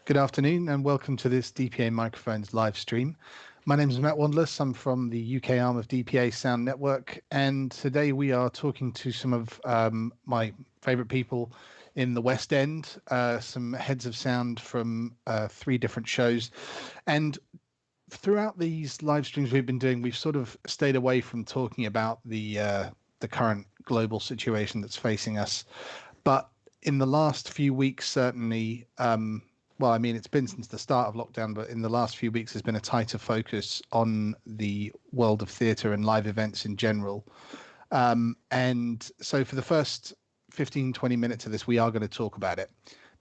Good afternoon and welcome to this DPA Microphones live stream. My name is Matt Wandless. I'm from the UK arm of DPA Sound Network, and today we are talking to some of my favourite people in the West End, some heads of sound from 3 different shows. And throughout these live streams we've been doing, we've sort of stayed away from talking about the current global situation that's facing us. But in the last few weeks, certainly, well, I mean, it's been since the start of lockdown, but in the last few weeks, there's been a tighter focus on the world of theatre and live events in general. And so for the first 15, 20 minutes of this, we are going to talk about it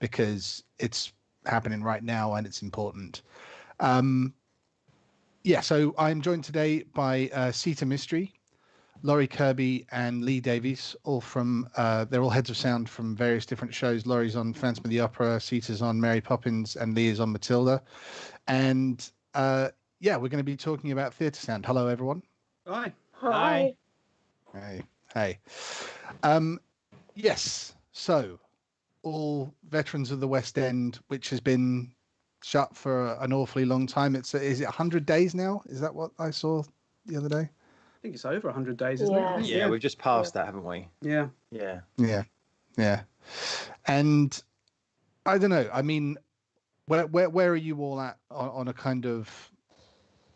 because it's happening right now and it's important. So I'm joined today by Seeta Mistry, Laurie, Kirkby, and Leigh Davies, all from they're all heads of sound from various different shows. Laurie's on Phantom of the Opera, Seeta's on Mary Poppins, and Leigh is on Matilda. And we're going to be talking about theatre sound. Hello, everyone. Hi. Hi. Hey. Yes. So, all veterans of the West End, which has been shut for an awfully long time. Is it 100 days now? Is that what I saw the other day? I think it's over 100 days, isn't it? Yeah, we've just passed that, haven't we? Yeah. And I don't know. I mean, where are you all at on a kind of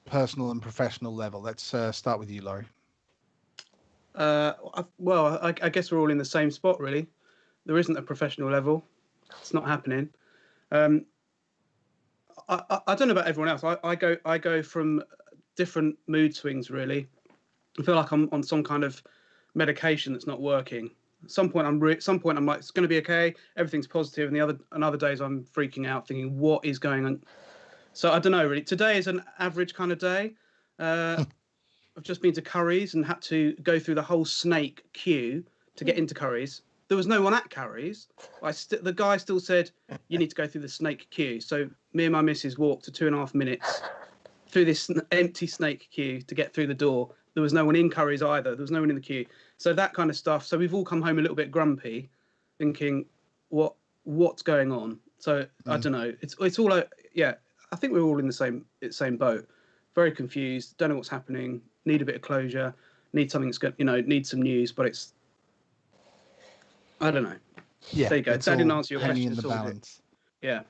personal and professional level? Let's start with you, Laurie. I guess we're all in the same spot, really. There isn't a professional level. It's not happening. I don't know about everyone else. I go from different mood swings, really. I feel like I'm on some kind of medication that's not working. At some point I'm like, it's going to be okay. Everything's positive, and other days I'm freaking out, thinking, what is going on? So I don't know, really. Today is an average kind of day. I've just been to Curry's and had to go through the whole snake queue to get into Curry's. There was no one at Curry's. The guy still said, you need to go through the snake queue. So me and my missus walked to 2.5 minutes through this empty snake queue to get through the door. There was no one in Curry's either. There was no one in the queue. So that kind of stuff. So we've all come home a little bit grumpy, thinking, what's going on? So I don't know. It's all I think we're all in the same boat. Very confused. Don't know what's happening. Need a bit of closure. Need something that's good. Need some news. But it's, I don't know. Yeah, there you go. That didn't answer your question. In the balance. Yeah.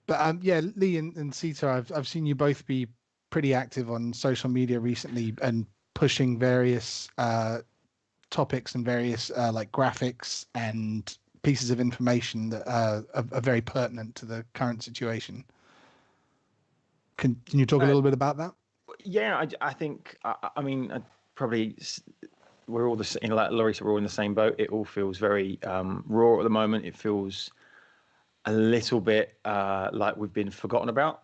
But Leigh and Seeta, I've seen you both be pretty active on social media recently and pushing various topics and various like graphics and pieces of information that are very pertinent to the current situation. Can you talk a little bit about that? Yeah, I think I mean probably we're all like Laurie said, we're all in the same boat. It all feels very raw at the moment. It feels a little bit like we've been forgotten about.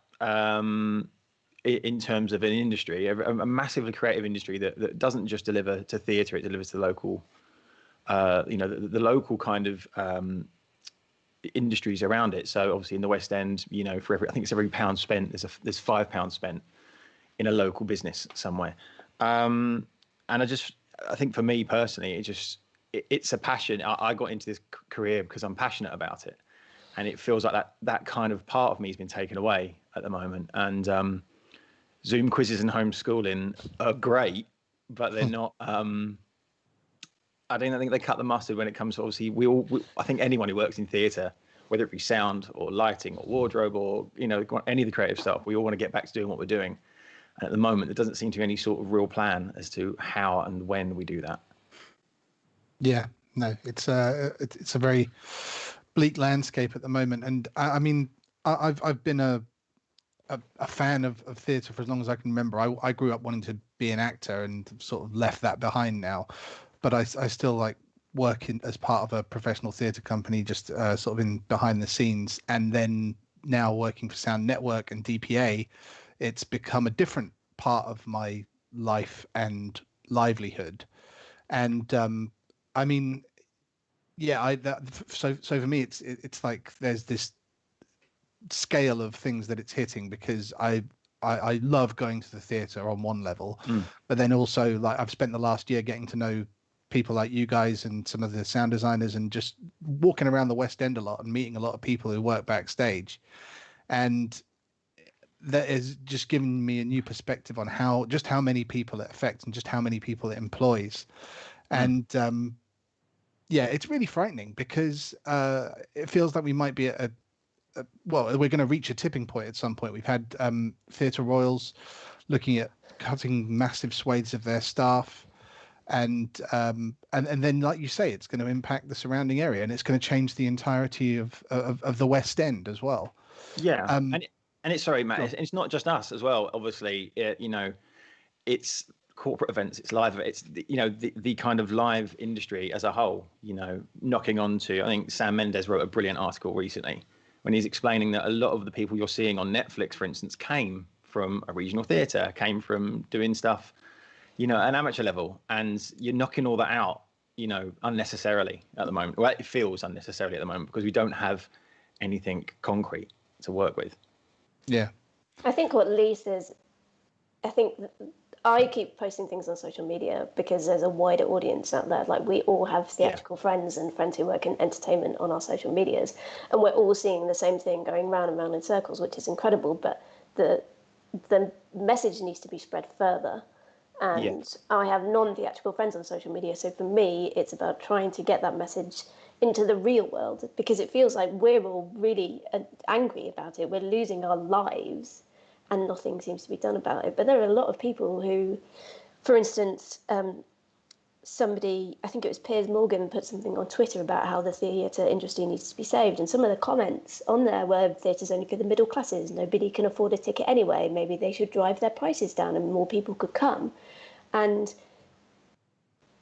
In terms of an industry, a massively creative industry that doesn't just deliver to theatre, it delivers to local, the local kind of industries around it. So obviously in the West End, for I think it's every £1 spent, there's £5 spent in a local business somewhere. And I think for me personally, it's a passion. I got into this career because I'm passionate about it, and it feels like that kind of part of me has been taken away at the moment. And Zoom quizzes and homeschooling are great, but they're not. I don't think they cut the mustard when it comes to obviously. I think anyone who works in theatre, whether it be sound or lighting or wardrobe or any of the creative stuff, we all want to get back to doing what we're doing. And at the moment, there doesn't seem to be any sort of real plan as to how and when we do that. Yeah, no, it's a very bleak landscape at the moment, and I mean, I've been a fan of theatre for as long as I can remember. I grew up wanting to be an actor and sort of left that behind now, but I still like working as part of a professional theatre company, just sort of in behind the scenes, and then now working for Sound Network and DPA. It's become a different part of my life and livelihood, and I mean, so for me, it's like there's this scale of things that it's hitting, because I love going to the theatre on one level, but then also like I've spent the last year getting to know people like you guys and some of the sound designers, and just walking around the West End a lot and meeting a lot of people who work backstage. And that has just given me a new perspective on how many people it affects and just how many people it employs. And yeah, it's really frightening, because it feels like we might be at well, we're going to reach a tipping point at some point. We've had Theatre Royals looking at cutting massive swathes of their staff, and then, like you say, it's going to impact the surrounding area, and it's going to change the entirety of the West End as well. Yeah, and it's, sorry, Matt, it's not just us as well. Obviously, it's corporate events, it's live, it's the kind of live industry as a whole. Knocking on to, I think Sam Mendes wrote a brilliant article recently when he's explaining that a lot of the people you're seeing on Netflix, for instance, came from a regional theatre, came from doing stuff, an amateur level, and you're knocking all that out, unnecessarily at the moment. Well, it feels unnecessarily at the moment because we don't have anything concrete to work with. Yeah. I think what Leigh says, I keep posting things on social media because there's a wider audience out there. Like, we all have theatrical friends and friends who work in entertainment on our social medias, and we're all seeing the same thing going round and round in circles, which is incredible. But the message needs to be spread further. And I have non-theatrical friends on social media, so for me, it's about trying to get that message into the real world, because it feels like we're all really angry about it. We're losing our lives and nothing seems to be done about it. But there are a lot of people who, for instance, somebody, I think it was Piers Morgan, put something on Twitter about how the theatre industry needs to be saved. And some of the comments on there were, theatre's only for the middle classes, nobody can afford a ticket anyway, maybe they should drive their prices down and more people could come. And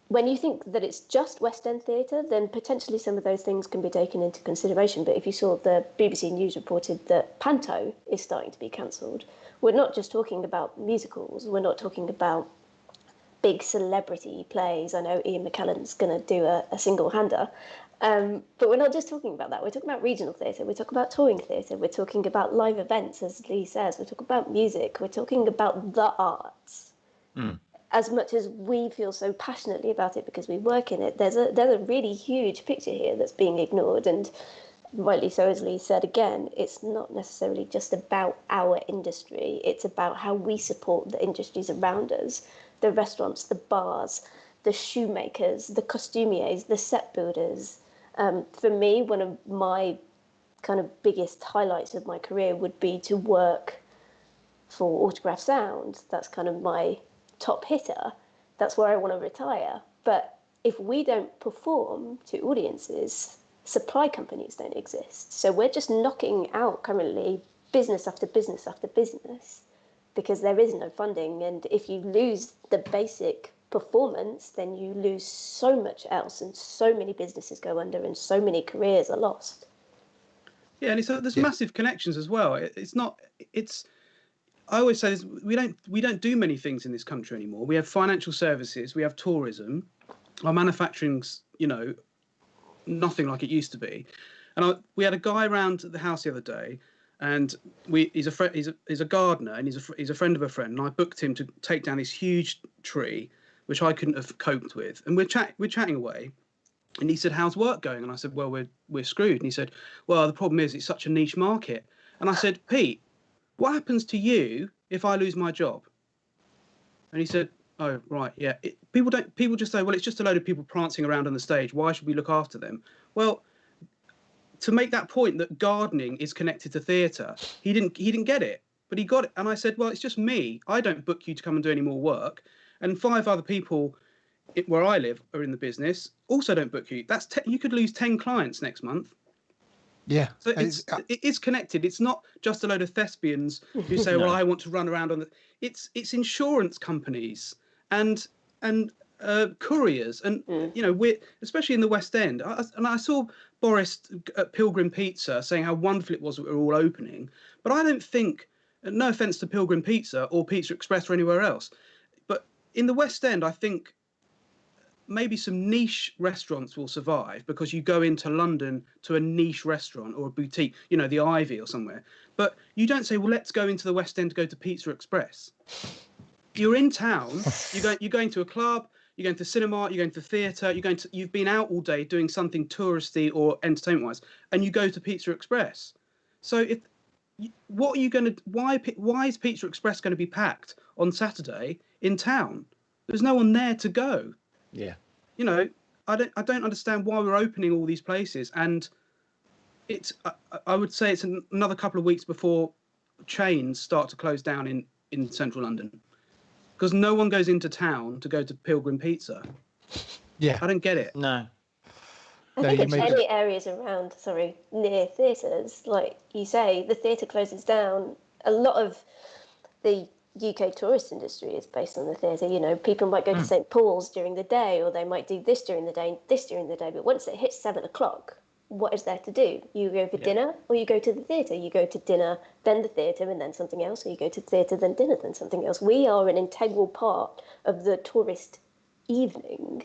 when you think that it's just West End theatre, then potentially some of those things can be taken into consideration. But if you saw, the BBC News reported that Panto is starting to be cancelled, we're not just talking about musicals, we're not talking about big celebrity plays. I know Ian McKellen's going to do a single-hander, but we're not just talking about that. We're talking about regional theatre, we're talking about touring theatre, we're talking about live events, as Leigh says, we're talking about music, we're talking about the arts. As much as we feel so passionately about it because we work in it, there's a really huge picture here that's being ignored. And rightly so, as Leigh said again, it's not necessarily just about our industry, it's about how we support the industries around us, the restaurants, the bars, the shoemakers, the costumiers, the set builders. For me, one of my kind of biggest highlights of my career would be to work for Autograph Sound. That's kind of my top hitter. That's where I want to retire. But if we don't perform to audiences, supply companies don't exist. So we're just knocking out currently business after business after business because there is no funding. And if you lose the basic performance, then you lose so much else, and so many businesses go under and so many careers are lost. Yeah, and there's massive connections as well. I always say this, we don't do many things in this country anymore. We have financial services, we have tourism, our manufacturing's nothing like it used to be. And we had a guy around at the house the other day, and he's a gardener, and he's a friend of a friend, and I booked him to take down this huge tree, which I couldn't have coped with. And we're chatting away, and he said, "How's work going?" And I said, "Well, we're screwed." And he said, "Well, the problem is it's such a niche market." And I said, "Pete, what happens to you if I lose my job?" And he said, "Oh, right, yeah." People just say, "Well, it's just a load of people prancing around on the stage. Why should we look after them?" Well, to make that point that gardening is connected to theatre, he didn't get it, but he got it. And I said, "Well, it's just me. I don't book you to come and do any more work, and 5 other people where I live are in the business also don't book you. You could lose 10 clients next month." Yeah. So it is connected. It's not just a load of thespians who say, "Well, I want to run around on the." It's insurance companies and couriers, and we're especially in the West End. I saw Boris at Pilgrim Pizza saying how wonderful it was that we're all opening, but I don't think, no offence to Pilgrim Pizza or Pizza Express or anywhere else, but in the West End, I think maybe some niche restaurants will survive because you go into London to a niche restaurant or a boutique, the Ivy or somewhere. But you don't say, "Well, let's go into the West End to go to Pizza Express." You're in town, you're going to a club, you're going to cinema, you're going to theatre, you've been out all day doing something touristy or entertainment-wise, and you go to Pizza Express. So what are you going to? Why is Pizza Express going to be packed on Saturday in town? There's no one there to go. Yeah. You know, I don't understand why we're opening all these places, and I would say it's another couple of weeks before chains start to close down in central London, because no one goes into town to go to Pilgrim Pizza. Yeah, I don't get it. No. I think it's any areas around, near theatres, like you say, the theatre closes down. A lot of the UK tourist industry is based on the theatre. You know, people might go to St Paul's during the day, or they might do this during the day and this during the day. But once it hits 7 o'clock, what is there to do? You go for dinner, or you go to the theatre. You go to dinner, then the theatre, and then something else, or you go to theatre, then dinner, then something else. We are an integral part of the tourist evening.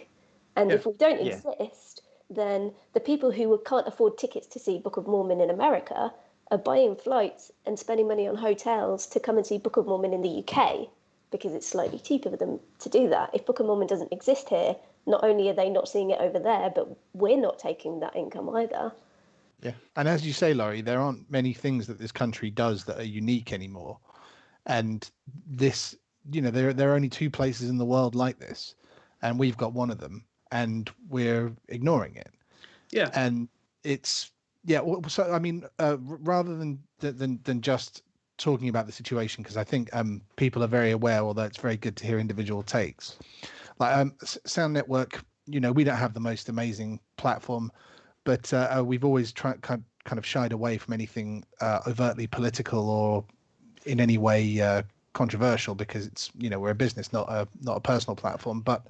And if we don't exist, then the people who can't afford tickets to see Book of Mormon in America are buying flights and spending money on hotels to come and see Book of Mormon in the UK, because it's slightly cheaper for them to do that. If Book of Mormon doesn't exist here, not only are they not seeing it over there, but we're not taking that income either. Yeah. And as you say, Laurie, there aren't many things that this country does that are unique anymore. And this, you know, there are only 2 places in the world like this, and we've got one of them, and we're ignoring it. Yeah. And it's, so I mean, rather than just talking about the situation, because I think people are very aware, although it's very good to hear individual takes. Like Sound Network, you know, we don't have the most amazing platform, but we've always kind of shied away from anything overtly political or in any way controversial, because it's, you know, we're a business, not a personal platform. But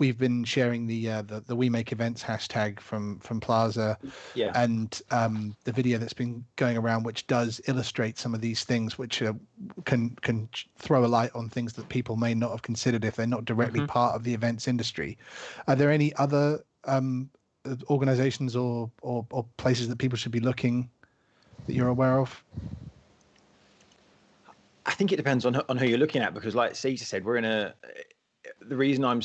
we've been sharing the We Make Events hashtag from Plaza, and the video that's been going around, which does illustrate some of these things, which can throw a light on things that people may not have considered if they're not directly part of the events industry. Are there any other organizations or places that people should be looking that you're aware of? I think it depends on who you're looking at, because like Seeta said, the reason I'm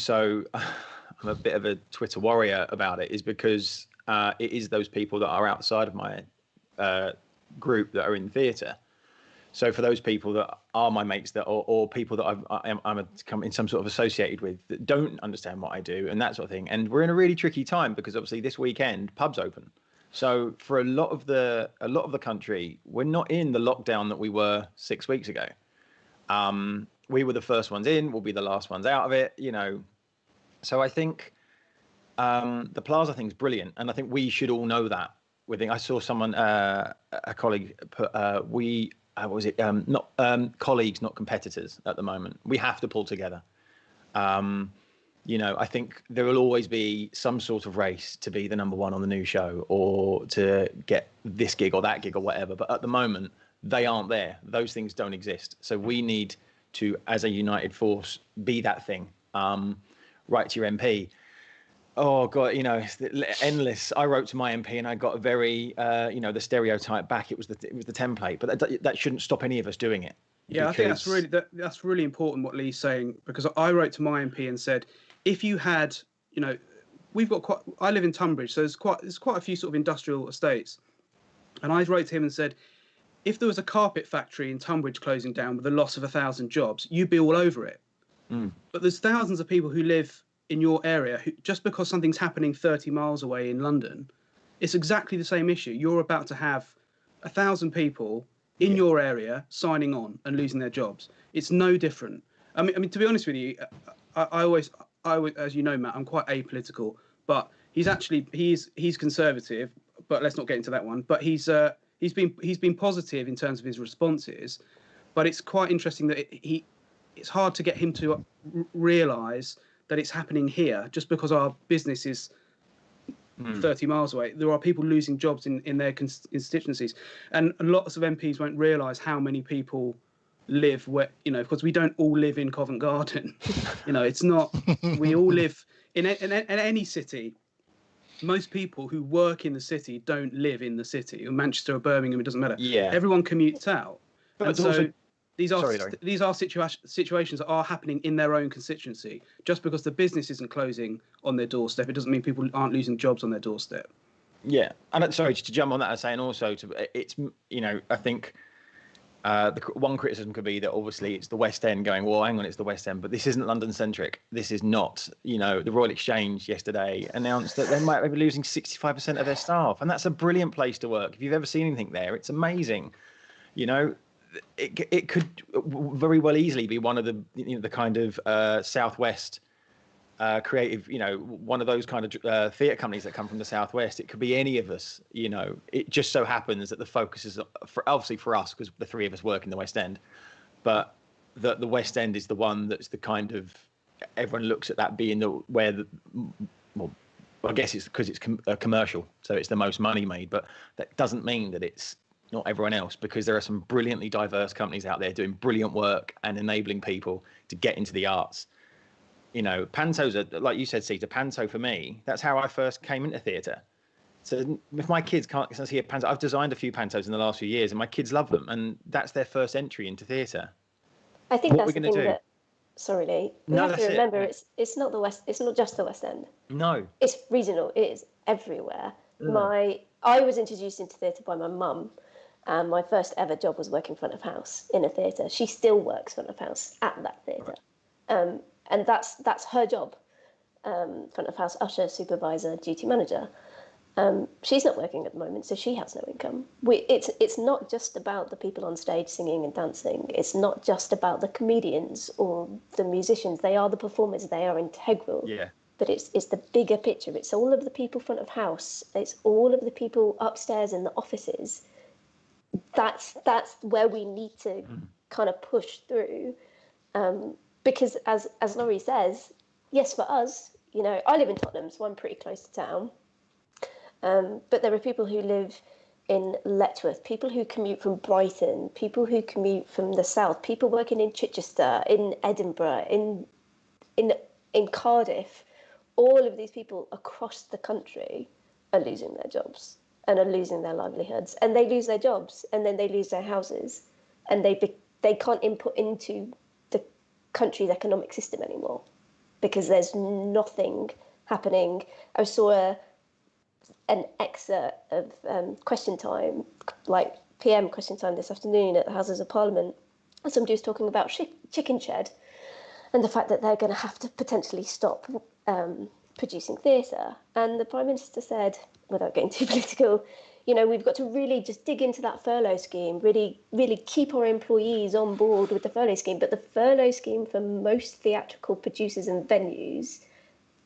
a bit of a Twitter warrior about it is because it is those people that are outside of my group that are in theatre. So for those people that are my mates or people that I'm in some sort of associated with that don't understand what I do and that sort of thing. And we're in a really tricky time, because obviously this weekend pubs open. So for a lot of the country, we're not in the lockdown that we were 6 weeks ago. We were the first ones in, we'll be the last ones out of it, you know. So I think the Plaza thing's brilliant, and I think we should all know that. I saw someone, a colleague, put colleagues, not competitors at the moment. We have to pull together. You know, I think there will always be some sort of race to be the number one on the new show, or to get this gig or that gig or whatever. But at the moment, they aren't there. Those things don't exist. So we need to, as a united force, be that thing. Write to your MP. Oh God, you know, it's endless. I wrote to my MP and I got a very, you know, the stereotype back. It was the template, but that shouldn't stop any of us doing it. Yeah, because... I think that's really important what Leigh's saying, because I wrote to my MP and said, if you had, you know, I live in Tunbridge, so there's quite a few sort of industrial estates, and I wrote to him and said, if there was a carpet factory in Tunbridge closing down with the loss of 1,000 jobs, you'd be all over it. But there's thousands of people who live in your area who, just because something's happening 30 miles away in London, it's exactly the same issue. You're about to have 1,000 people in your area signing on and losing their jobs. It's no different. I mean, to be honest with you, I always, as you know, Matt, I'm quite apolitical, but he's conservative, but let's not get into that one. But he's been positive in terms of his responses, but it's quite interesting that it's hard to get him to realise that it's happening here just because our business is 30 miles away. There are people losing jobs in their constituencies, and lots of MPs won't realise how many people live where, you know, because we don't all live in Covent Garden. You know, it's not, we all live in any city. Most people who work in the city don't live in the city, or Manchester or Birmingham, it doesn't matter. Yeah. Everyone commutes out. But and so These are Sorry, Laurie. situations that are happening in their own constituency. Just because the business isn't closing on their doorstep, it doesn't mean people aren't losing jobs on their doorstep. Yeah, and sorry, just to jump on that, I was saying also it's I think the one criticism could be that obviously it's the West End going, well, hang on, it's the West End, but this isn't London centric. This is not. The Royal Exchange yesterday announced that they might be losing 65% of their staff, and that's a brilliant place to work. If you've ever seen anything there, it's amazing. It could very well easily be one of the kind of Southwest creative, one of those kind of theatre companies that come from the Southwest. It could be any of us. It just so happens that the focus is obviously for us because the three of us work in the West End, but the West End is the one that's the kind of everyone looks at that being I guess it's because it's commercial, so it's the most money made, but that doesn't mean that it's not everyone else, because there are some brilliantly diverse companies out there doing brilliant work and enabling people to get into the arts. Panto's like you said, Seeta, Panto for me, that's how I first came into theatre. So if my kids can't see a Panto, I've designed a few Pantos in the last few years and my kids love them, and that's their first entry into theatre. I think that's the thing that, sorry, Leigh, we have to remember it's not just the West End. No. It's regional, it is everywhere. I was introduced into theatre by my mum, and my first ever job was working front of house in a theatre. She still works front of house at that theatre. Right. And that's her job, front of house usher, supervisor, duty manager. She's not working at the moment, so she has no income. It's not just about the people on stage singing and dancing. It's not just about the comedians or the musicians. They are the performers. They are integral. Yeah. But it's the bigger picture. It's all of the people front of house. It's all of the people upstairs in the offices. That's where we need to kind of push through. Because as Laurie says, yes, for us, I live in Tottenham, so I'm pretty close to town. But there are people who live in Letchworth, people who commute from Brighton, people who commute from the south, people working in Chichester, in Edinburgh, in Cardiff. All of these people across the country are losing their jobs and are losing their livelihoods, and they lose their jobs, and then they lose their houses, and they can't input into the country's economic system anymore because there's nothing happening. I saw an excerpt of Question Time, like PM Question Time this afternoon at the Houses of Parliament, and somebody was talking about Chicken Shed and the fact that they're going to have to potentially stop producing theatre. And the Prime Minister said, without getting too political, we've got to really just dig into that furlough scheme, really, really keep our employees on board with the furlough scheme. But the furlough scheme for most theatrical producers and venues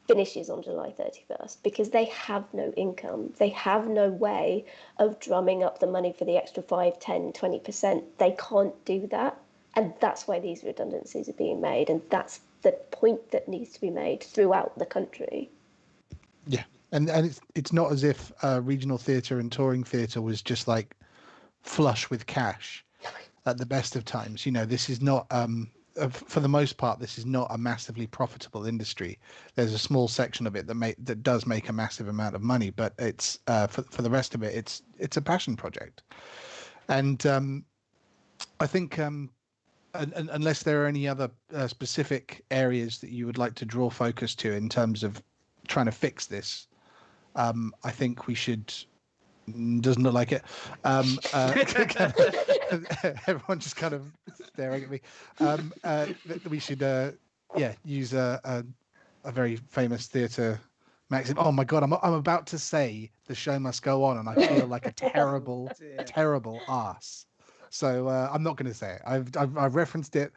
finishes on July 31st because they have no income. They have no way of drumming up the money for the extra 5, 10, 20%. They can't do that. And that's why these redundancies are being made. And that's the point that needs to be made throughout the country. Yeah. And it's not as if regional theatre and touring theatre was just like flush with cash at the best of times. This is not, for the most part, this is not a massively profitable industry. There's a small section of it that does make a massive amount of money, but it's for the rest of it, it's a passion project. And I think unless there are any other specific areas that you would like to draw focus to in terms of trying to fix this, I think we should. Doesn't look like it. Everyone just kind of staring at me. We should, use a very famous theatre maxim. Oh my God, I'm about to say the show must go on, and I feel like a terrible, terrible arse. So I'm not going to say it. I've referenced it.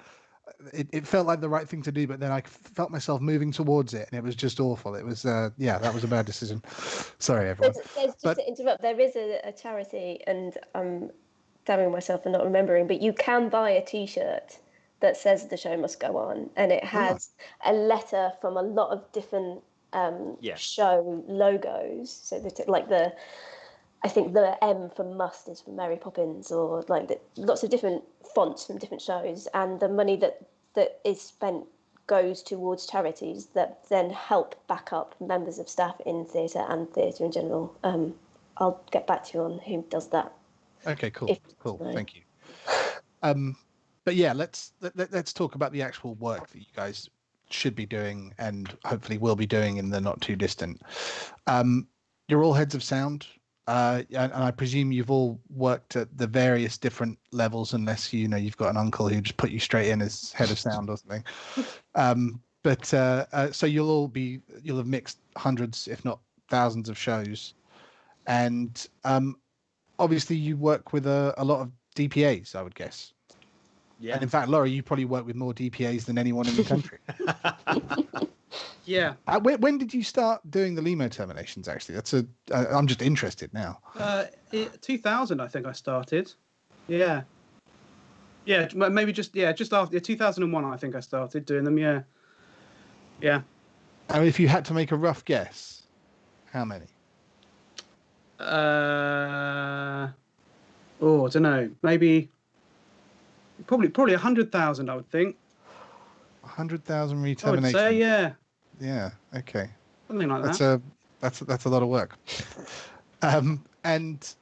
It felt like the right thing to do, but then I felt myself moving towards it, and it was just awful. It was, that was a bad decision. Sorry, everyone. To interrupt, there is a charity, and I'm damning myself for not remembering, but you can buy a T-shirt that says the show must go on, and it has a letter from a lot of different show logos. So I think the M for must is from Mary Poppins, or lots of different fonts from different shows, and the money that is spent goes towards charities that then help back up members of staff in theatre and theatre in general. I'll get back to you on who does that. Okay, cool. Thank you. but yeah, let's talk about the actual work that you guys should be doing and hopefully will be doing in the not too distant. You're all heads of sound, and I presume you've all worked at the various different levels, unless you've got an uncle who just put you straight in as head of sound or something. So you'll have mixed hundreds, if not thousands, of shows, and obviously you work with a lot of DPAs, I would guess. Yeah. And in fact, Laurie, you probably work with more DPAs than anyone in the country. Yeah. When did you start doing the Limo terminations? Actually, I'm just interested now. 2000, I think I started. Yeah. Yeah, maybe just after 2001, I think I started doing them. Yeah. Yeah. I mean, if you had to make a rough guess, how many? I don't know. Maybe. Probably 100,000, I would think. 100,000 reterminations. I would say, yeah. Yeah. Okay. Something like that. That's a lot of work. And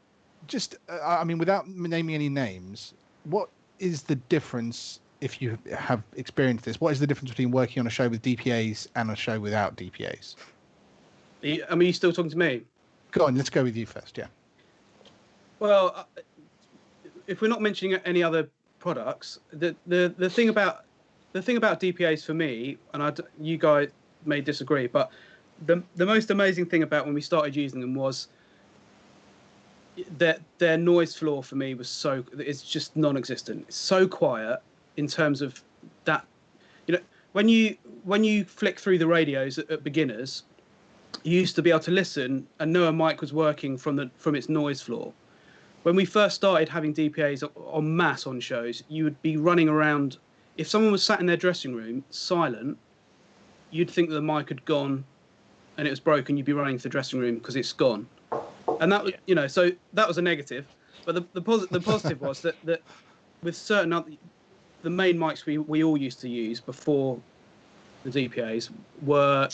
just, I mean, without naming any names, what is the difference, if you have experienced this? What is the difference between working on a show with DPAs and a show without DPAs? I mean, you still talking to me? Go on. Let's go with you first. Yeah. Well, if we're not mentioning any other products, the thing about DPAs for me, and you guys may disagree, but the most amazing thing about when we started using them was that their noise floor for me was it's just non-existent. It's so quiet in terms of that, when you flick through the radios at beginners, you used to be able to listen and know a mic was working from its noise floor. When we first started having DPAs en masse on shows, you would be running around. If someone was sat in their dressing room, silent, you'd think that the mic had gone and it was broken. You'd be running to the dressing room because it's gone. And that, so that was a negative. But the positive was that with certain the main mics we all used to use before the DPAs were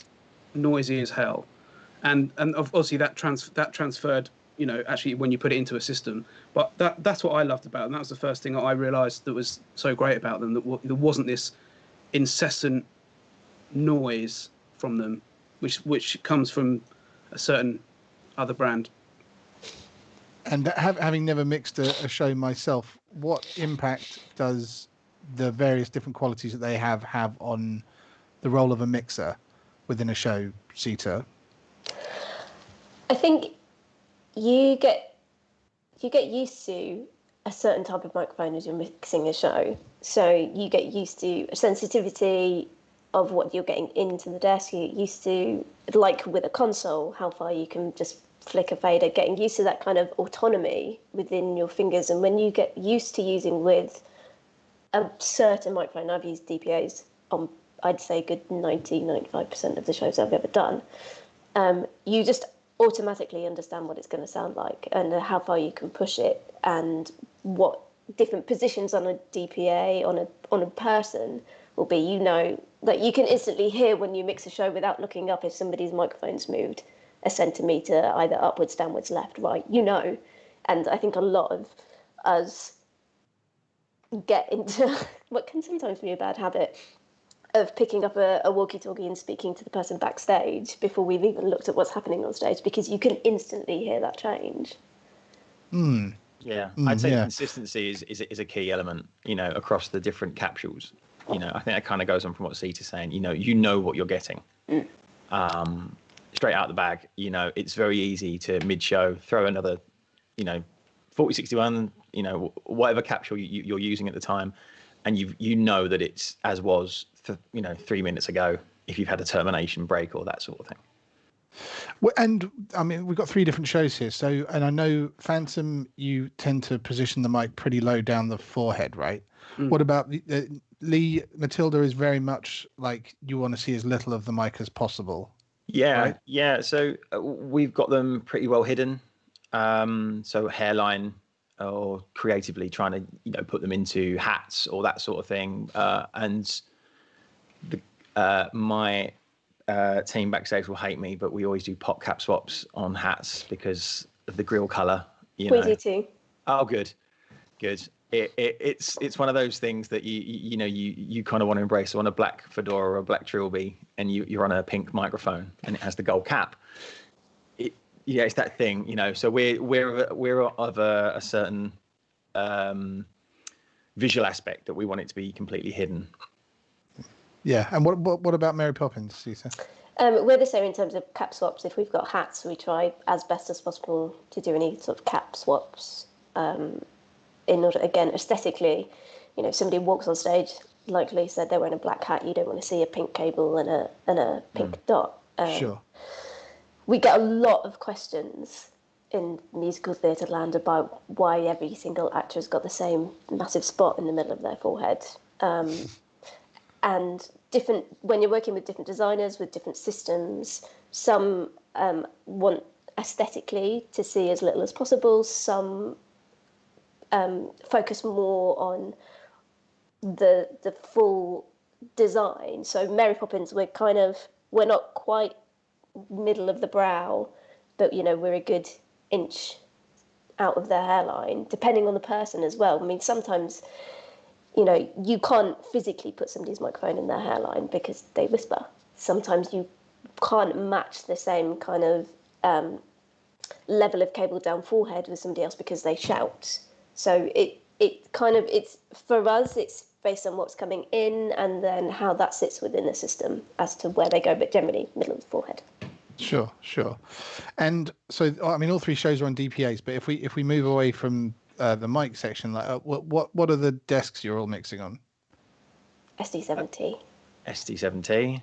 noisy as hell. And obviously that transferred, actually when you put it into a system. But that's what I loved about them. That was the first thing that I realised that was so great about them, that there wasn't this incessant noise from them, which comes from a certain other brand. And having never mixed a show myself, what impact does the various different qualities that they have on the role of a mixer within a show, Seeta? I think you get used to a certain type of microphone as you're mixing a show. So you get used to a sensitivity of what you're getting into the desk. You get used to, like with a console, how far you can just flick a fader, getting used to that kind of autonomy within your fingers. And when you get used to using with a certain microphone, I've used DPAs on, I'd say, good 90-95% of the shows I've ever done. You just automatically understand what it's going to sound like and how far you can push it and what different positions on a DPA on a person will be. That you can instantly hear when you mix a show without looking up if somebody's microphone's moved a centimetre either upwards, downwards, left, right, and I think a lot of us get into what can sometimes be a bad habit of picking up a walkie-talkie and speaking to the person backstage before we've even looked at what's happening on stage, because you can instantly hear that change. Yeah, I'd say consistency is a key element, across the different capsules. I think that kind of goes on from what Seeta's saying. You know what you're getting. Straight out the bag. It's very easy to mid-show throw another, 4061, whatever capsule you're using at the time, and you know that it's as was 3 minutes ago if you've had a termination break or that sort of thing. Well, and I mean, we've got 3 different shows here. So, and I know Phantom, you tend to position the mic pretty low down the forehead, right? What about Leigh? Matilda is very much like you want to see as little of the mic as possible. Yeah, right? Yeah. So we've got them pretty well hidden. So hairline, or creatively trying to put them into hats or that sort of thing. And my team backstage will hate me, but we always do pop cap swaps on hats because of the grill colour. We do too. Oh, good. It's one of those things that you kind of want to embrace. So on a black fedora or a black trilby, and you're on a pink microphone, and it has the gold cap. It's that thing, So we're of a certain visual aspect that we want it to be completely hidden. Yeah, and what about Mary Poppins, Seeta? We're the same in terms of cap swaps. If we've got hats, we try as best as possible to do any sort of cap swaps. In order, again, aesthetically, if somebody walks on stage, like Leigh said, they're wearing a black hat, you don't want to see a pink cable and a pink dot. Sure. We get a lot of questions in musical theatre land about why every single actor's got the same massive spot in the middle of their forehead. And when you're working with different designers, with different systems, some want aesthetically to see as little as possible, some focus more on the full design. So Mary Poppins, we're not quite middle of the brow, but we're a good inch out of their hairline, depending on the person as well. I mean, sometimes you can't physically put somebody's microphone in their hairline because they whisper. Sometimes you can't match the same kind of level of cable down forehead with somebody else because they shout. So it's for us, it's based on what's coming in and then how that sits within the system as to where they go, but generally middle of the forehead. Sure. And so, I mean, all three shows are on DPAs, but if we move away from the mic section, like what are the desks you're all mixing on? SD7T. SD7T.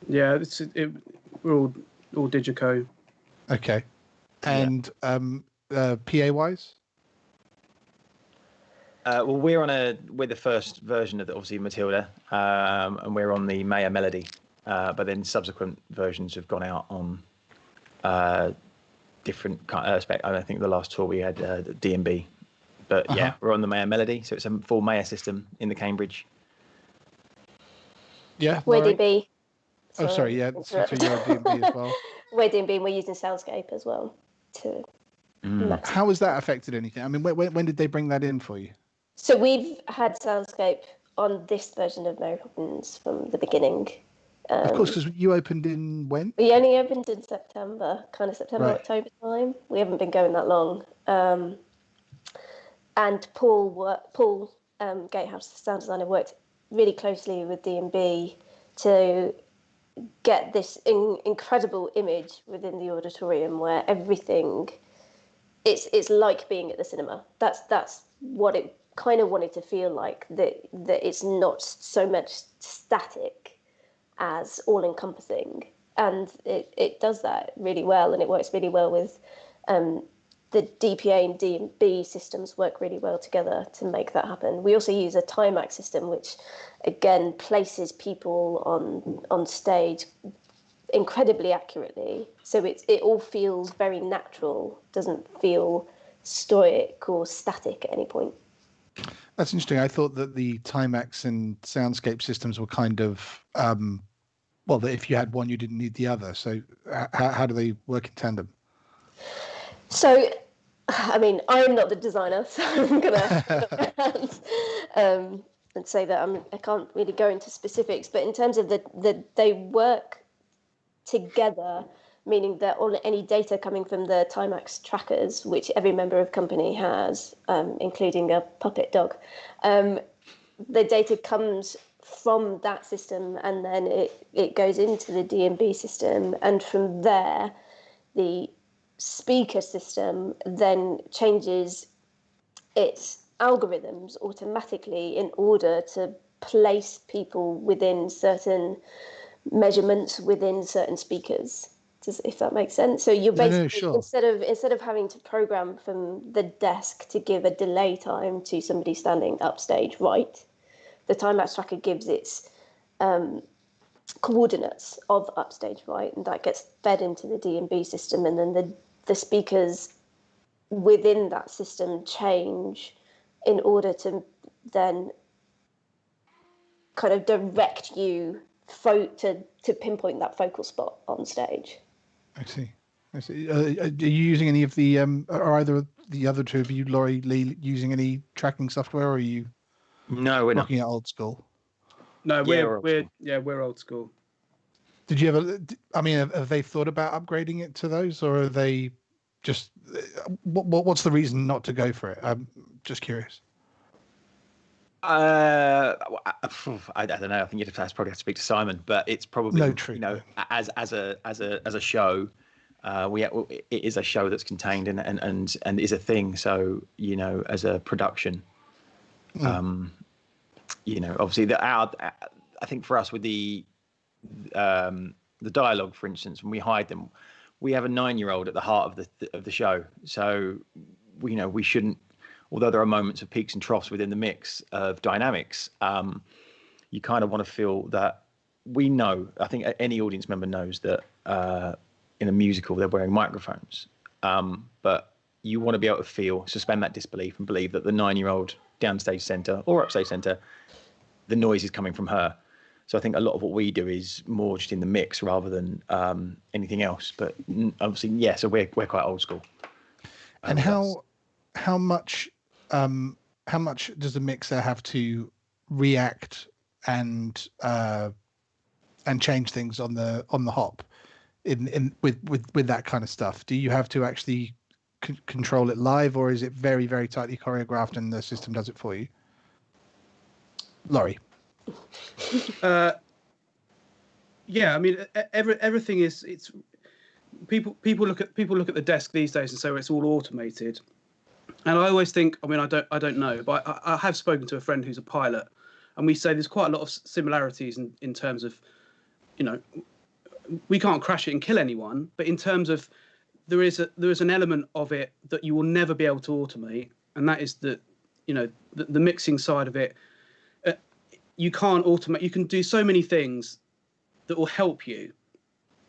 Yeah, we're all Digico. Okay. And PA wise? Well, we're the first version of obviously Matilda, and we're on the Maya Melody, but then subsequent versions have gone out on different kind of spec. I think the last tour we had D&B, but yeah, we're on the Maya Melody, so it's a full Maya system in the Cambridge. Yeah. We're DB. Oh, sorry. Yeah. So you're on D&B as well. We're DB, and we're using Soundscape as well to. How has that affected anything? I mean, when did they bring that in for you? So we've had Soundscape on this version of Mary Poppins from the beginning. Of course, because you opened in when? We only opened in September, September, right. October time. We haven't been going that long. And Paul Gatehouse, the sound designer, worked really closely with D&B to get this incredible image within the auditorium where everything, it's like being at the cinema. That's what it kind of wanted to feel like, that it's not so much static as all-encompassing, and it does that really well, and it works really well with the DPA and D&B systems work really well together to make that happen. We also use a Timax system, which again places people on stage incredibly accurately, so it all feels very natural, doesn't feel stoic or static at any point. That's interesting. I thought that the Timax and Soundscape systems were kind of that if you had one, you didn't need the other. So how do they work in tandem? So, I mean, I am not the designer, so I'm gonna and say that I can't really go into specifics. But in terms of they work together, meaning that all any data coming from the Timax trackers, which every member of company has, including a puppet dog, the data comes from that system, and then it goes into the D&B system, and from there, the speaker system then changes its algorithms automatically in order to place people within certain measurements within certain speakers. If that makes sense. So you're basically sure. instead of having to program from the desk to give a delay time to somebody standing upstage right, the Timax tracker gives its coordinates of upstage right, and that gets fed into the D&B system, and then the speakers within that system change in order to then kind of direct you to pinpoint that focal spot on stage. I see. Are you using any of the are either of the other two of you, Laurie, Leigh, using any tracking software, or are you No, we're not. looking at old school? No, we're we're old school. Did you ever? I mean, have they thought about upgrading it to those, or are they just? What's the reason not to go for it? I'm just curious. I don't know. I think you'd probably have to speak to Simon, but it's probably as a show, it is a show that's contained and is a thing. So as a production, obviously I think for us with the dialogue, for instance, when we hide them, we have a 9-year-old at the heart of the show. So we shouldn't. Although there are moments of peaks and troughs within the mix of dynamics, you kind of want to feel that we know. I think any audience member knows that in a musical they're wearing microphones, but you want to be able to suspend that disbelief and believe that the 9-year-old downstage centre or upstage centre, the noise is coming from her. So I think a lot of what we do is more just in the mix rather than anything else. But obviously, yeah. So we're quite old school. And how much does the mixer have to react and change things on the hop with that kind of stuff? Do you have to actually control it live, or is it very, very tightly choreographed and the system does it for you? Laurie. Yeah, I mean, everything is. It's people look at the desk these days and say it's all automated. And I always think, I mean, I don't know, but I have spoken to a friend who's a pilot, and we say there's quite a lot of similarities in terms of, we can't crash it and kill anyone, but in terms of there is an element of it that you will never be able to automate, and that is the mixing side of it. You can't automate. You can do so many things that will help you.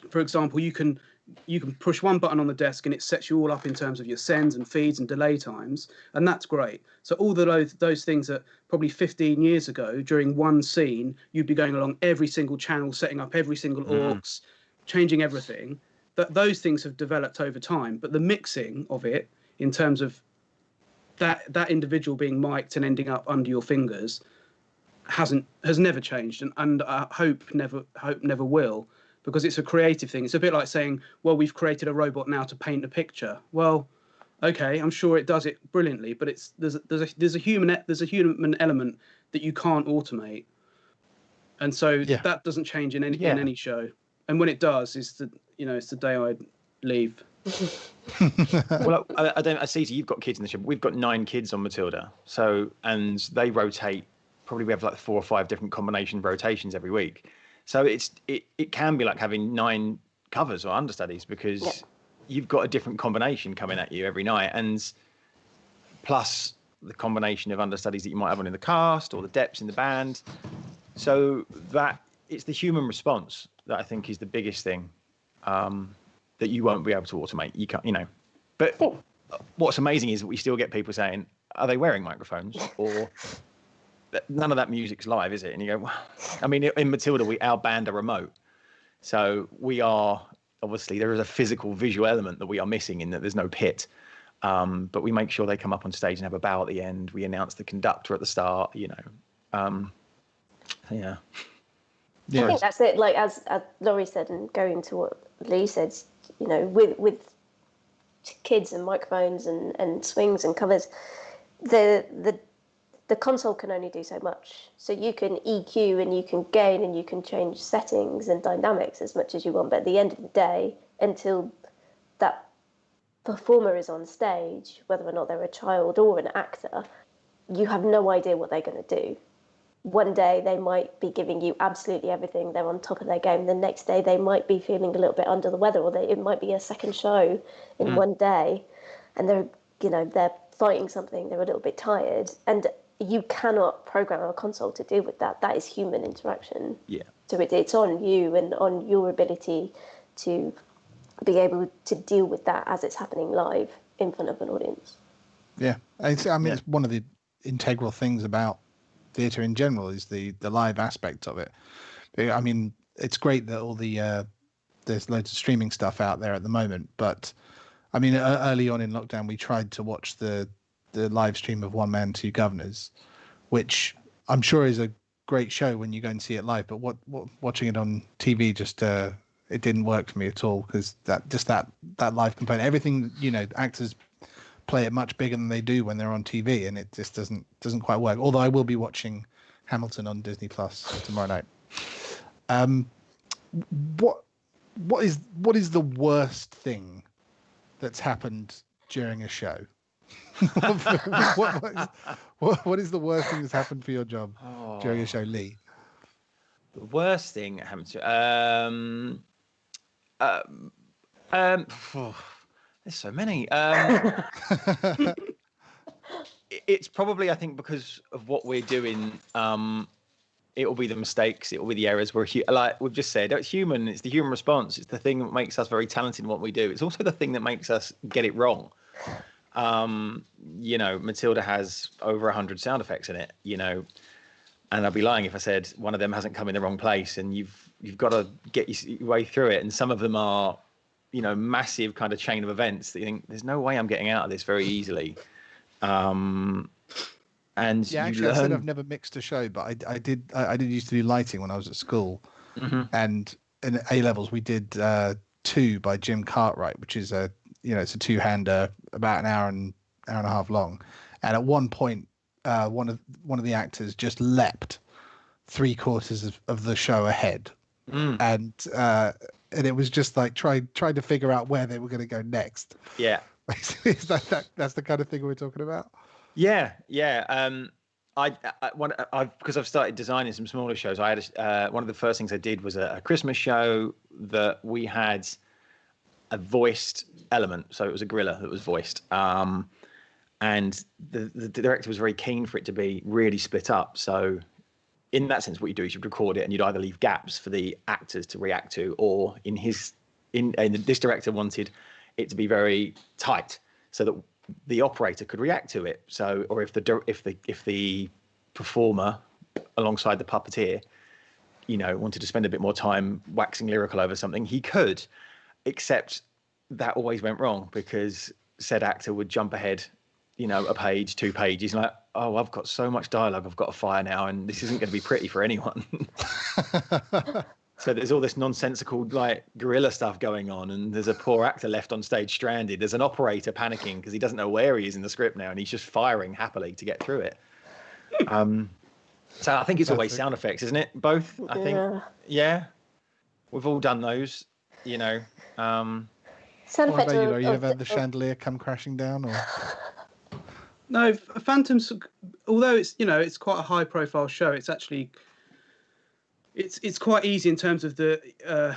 For example, you can push one button on the desk and it sets you all up in terms of your sends and feeds and delay times, and that's great. So all those things that probably 15 years ago during one scene you'd be going along every single channel, setting up every single aux, changing everything. Those things have developed over time, but the mixing of it in terms of that individual being mic'd and ending up under your fingers has never changed, and I hope never will. Because it's a creative thing. It's a bit like saying, well, we've created a robot now to paint a picture. Well, okay, I'm sure it does it brilliantly, but there's a human element that you can't automate, and so that doesn't change in any show. And when it does, it's the day I leave. Well, I see. You've got kids in the show. We've got 9 kids on Matilda, and they rotate. Probably we have like 4 or 5 different rotations every week. So it can be like having 9 covers or understudies because you've got a different combination coming at you every night, and plus the combination of understudies that you might have on in the cast or the depths in the band. So that it's the human response that I think is the biggest thing that you won't be able to automate. You can't, But what's amazing is that we still get people saying, "Are they wearing microphones?" or none of that music's live, is it? And you go, well, I mean, in Matilda, our band are remote. So we are, obviously, there is a physical, visual element that we are missing in that there's no pit. But we make sure they come up on stage and have a bow at the end. We announce the conductor at the start, Yeah. I think that's it. Like, as Laurie said, and going to what Leigh said, with kids and microphones and swings and covers, the console can only do so much. So you can EQ and you can gain and you can change settings and dynamics as much as you want. But at the end of the day, until that performer is on stage, whether or not they're a child or an actor, you have no idea what they're going to do. One day they might be giving you absolutely everything. They're on top of their game. The next day they might be feeling a little bit under the weather, or it might be a second show in one day, and they're fighting something. They're a little bit tired, and you cannot program a console to deal with that. That is human interaction. Yeah. So it's on you and on your ability to be able to deal with that as it's happening live in front of an audience. Yeah. It's one of the integral things about theatre in general is the live aspect of it. I mean, it's great that all the there's loads of streaming stuff out there at the moment. But I mean, early on in lockdown, we tried to watch the live stream of One Man, Two Governors, which I'm sure is a great show when you go and see it live. But watching it on TV just it didn't work for me at all, because that live component, everything, actors play it much bigger than they do when they're on TV, and it just doesn't quite work. Although I will be watching Hamilton on Disney Plus tomorrow night. What is the worst thing that's happened during a show? what is the worst thing that's happened for your job during a show, Leigh? The worst thing that happened to there's so many. It's probably, I think, because of what we're doing. It will be the mistakes, it will be the errors. Like we've just said, it's human. It's the human response. It's the thing that makes us very talented in what we do. It's also the thing that makes us get it wrong. Matilda has over 100 sound effects in it. And I'd be lying if I said one of them hasn't come in the wrong place. And you've got to get your way through it. And some of them are, massive kind of chain of events that you think there's no way I'm getting out of this very easily. And yeah, actually, I said I've never mixed a show, but I did used to do lighting when I was at school. Mm-hmm. And in A levels we did 2 by Jim Cartwright, which is it's a 2-hander, about an hour and a half long. And at one point, one of the actors just leapt 3/4 of the show ahead, and it was just like trying to figure out where they were going to go next. Yeah, is that's the kind of thing we're talking about? Yeah. Because I've started designing some smaller shows. I had one of the first things I did was a Christmas show that we had a voiced element, so it was a gorilla that was voiced. And the director was very keen for it to be really split up. So in that sense, what you do is you'd record it and you'd either leave gaps for the actors to react to, or this director wanted it to be very tight so that the operator could react to it. So, or if the performer alongside the puppeteer, wanted to spend a bit more time waxing lyrical over something, he could, except that always went wrong because said actor would jump ahead, a page, 2 pages, and like, oh, I've got so much dialogue I've got to fire now, and this isn't going to be pretty for anyone. So there's all this nonsensical like guerrilla stuff going on, and there's a poor actor left on stage stranded. There's an operator panicking because he doesn't know where he is in the script now, and he's just firing happily to get through it. So I think it's always sound effects, isn't it? Both, I think. Yeah. We've all done those, Sound What effects. about you ever had the chandelier come crashing down, or? No, Phantom's, although it's quite a high-profile show, it's actually it's quite easy in terms of the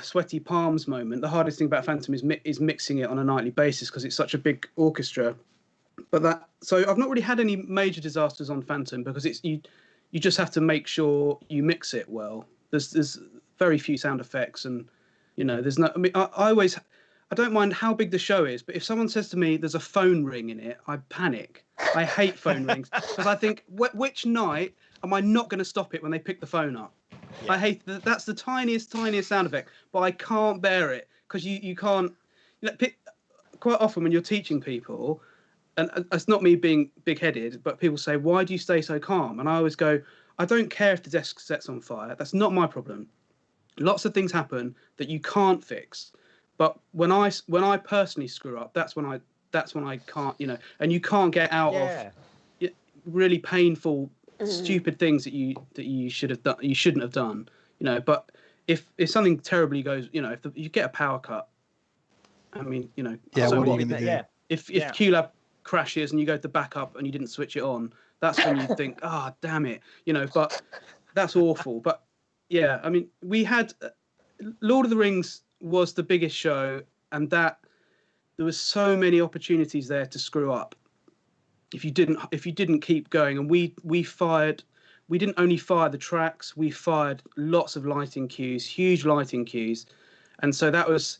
sweaty palms moment. The hardest thing about Phantom is mixing it on a nightly basis because it's such a big orchestra. So I've not really had any major disasters on Phantom because you just have to make sure you mix it well. There's very few sound effects, and there's no. I mean, I don't mind how big the show is, but if someone says to me there's a phone ring in it, I panic. I hate phone rings because I think, which night am I not going to stop it when they pick the phone up? Yeah. I hate that's the tiniest sound effect, but I can't bear it because you can't. Quite often when you're teaching people, and it's not me being big-headed, but people say, "Why do you stay so calm?" And I always go, "I don't care if the desk sets on fire. That's not my problem. Lots of things happen that you can't fix." But when I personally screw up, that's when I can't, and you can't get out of really painful, stupid things that you should have done, you shouldn't have done, But if something terribly goes, if you get a power cut, I mean, Yeah, so what are you going to do? Yeah. If QLab crashes and you go to backup and you didn't switch it on, that's when you think, damn it, But that's awful. But yeah, I mean, we had Lord of the Rings was the biggest show, and that there was so many opportunities there to screw up if you didn't keep going. And we didn't only fire the tracks, we fired lots of lighting cues, huge lighting cues, and so that was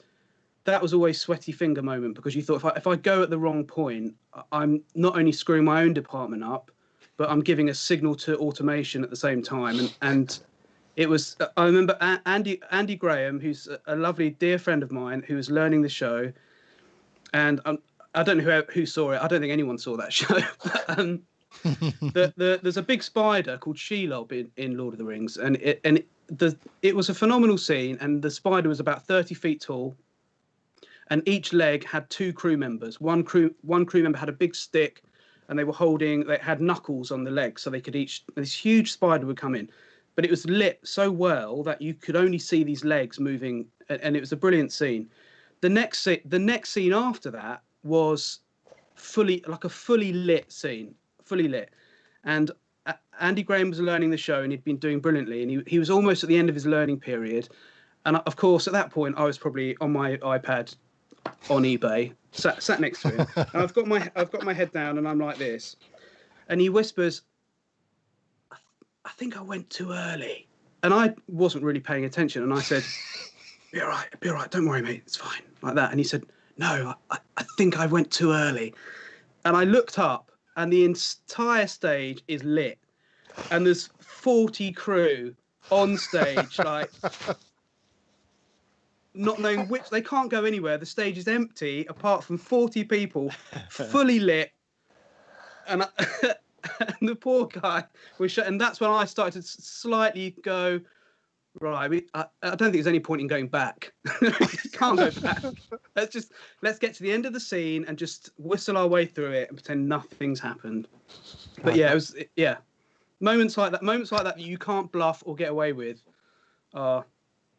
always sweaty finger moment, because you thought if I go at the wrong point, I'm not only screwing my own department up, but I'm giving a signal to automation at the same time, and It was. I remember Andy Graham, who's a lovely dear friend of mine, who was learning the show, and I don't know who saw it. I don't think anyone saw that show. There's a big spider called Shelob in Lord of the Rings, and it was a phenomenal scene. And the spider was about 30 feet tall, and each leg had 2 crew members. One crew member had a big stick, and they had knuckles on the legs, so they could this huge spider would come in. But it was lit so well that you could only see these legs moving, and it was a brilliant scene. The next scene after that was fully lit scene, fully lit. And Andy Graham was learning the show, and he'd been doing brilliantly, and he was almost at the end of his learning period. And of course, at that point, I was probably on my iPad on eBay, sat next to him, and I've got my head down, and I'm like this, and he whispers, I think I went too early. And I wasn't really paying attention. And I said, be all right. Don't worry, mate. It's fine. Like that. And he said, no, I think I went too early. And I looked up, and the entire stage is lit. And there's 40 crew on stage, like, not knowing they can't go anywhere. The stage is empty, apart from 40 people, fully lit. And and the poor guy was shut, and that's when I started to slightly go, right, I don't think there's any point in going back. Can't go back. Let's get to the end of the scene and just whistle our way through it and pretend nothing's happened. But yeah, moments like that you can't bluff or get away with are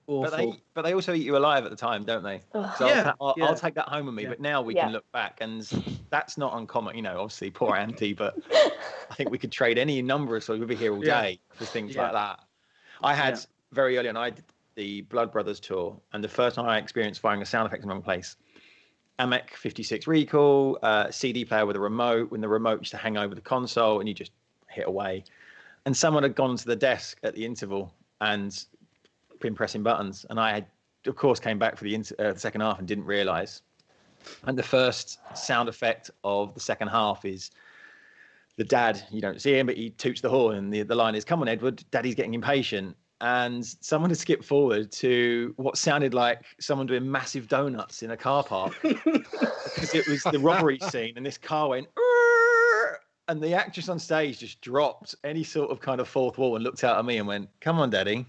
awful. But they also eat you alive at the time, don't they? So yeah, I'll take that home with me. But now we can look back, and that's not uncommon. You know, obviously, poor Andy, but I think we could trade any number of stories. We'd be here all day for things like that. I had very early on, I did the Blood Brothers tour, and the first time I experienced firing a sound effect in the wrong place. AMEC 56 recall, CD player with a remote, when the remote used to hang over the console and you just hit away. And someone had gone to the desk at the interval and been pressing buttons, and I had, of course, came back for the second half and didn't realise. And the first sound effect of the second half is the dad. You don't see him, but he toots the horn, and the line is, "Come on, Edward, Daddy's getting impatient." And someone had skipped forward to what sounded like someone doing massive donuts in a car park, because it was the robbery scene, and this car went, and the actress on stage just dropped any sort of kind of fourth wall and looked out at me and went, "Come on, Daddy.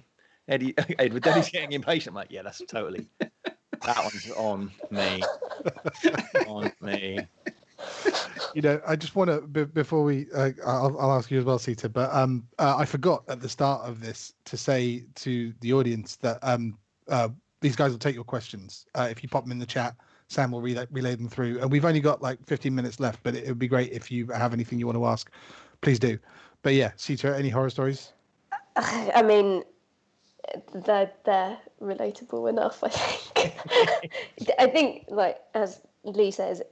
Edward, Daddy's getting impatient." I'm like, yeah, that's totally, that one's on me. On me. You know, I just want to, before we, I'll ask you as well, Seeta, but I forgot at the start of this to say to the audience that these guys will take your questions. If you pop them in the chat, Sam will relay them through. And we've only got like 15 minutes left, but it would be great if you have anything you want to ask, please do. But yeah, Seeta, any horror stories? I mean, they're relatable enough, I think. I think, like, as Leigh says,